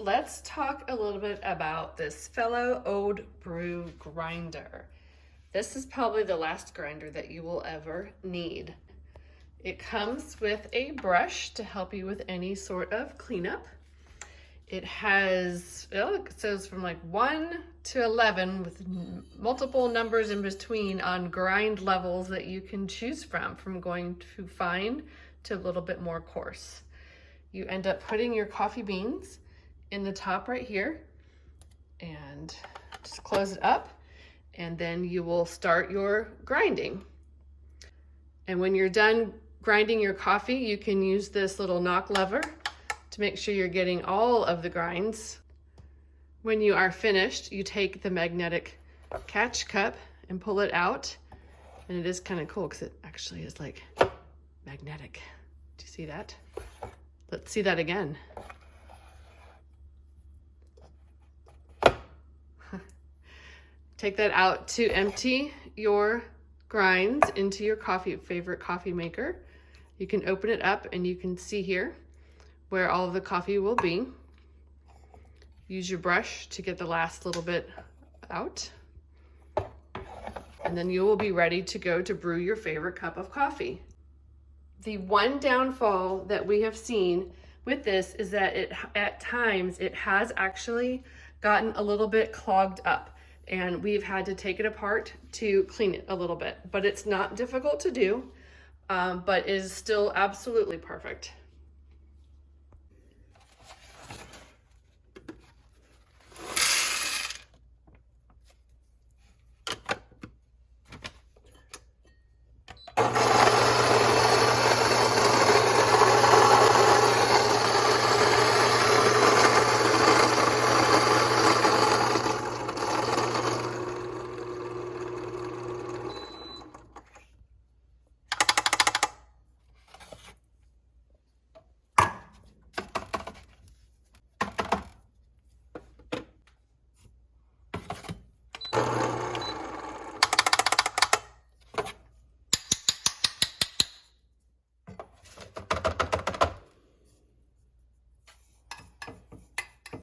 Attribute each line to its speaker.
Speaker 1: let's talk a little bit about this Fellow Ode Brew Grinder. This is probably the last grinder that you will ever need. It comes with a brush to help you with any sort of cleanup. It has, it says from like 1 to 11 with multiple numbers in between on grind levels that you can choose from going to fine to a little bit more coarse. You end up putting your coffee beans in the top right here and just close it up, and then you will start your grinding. And when you're done grinding your coffee, you can use this little knock lever to make sure you're getting all of the grinds. When you are finished, you take the magnetic catch cup and pull it out, and it is kind of cool because it actually is like magnetic. Do you see that? Let's see that again. Take that out to empty your grinds into your favorite coffee maker. You can open it up and you can see here where all of the coffee will be. Use your brush to get the last little bit out. And then you will be ready to go to brew your favorite cup of coffee. The one downfall that we have seen with this is that at times it has actually gotten a little bit clogged up, and we've had to take it apart to clean it a little bit. But it's not difficult to do, but is still absolutely perfect.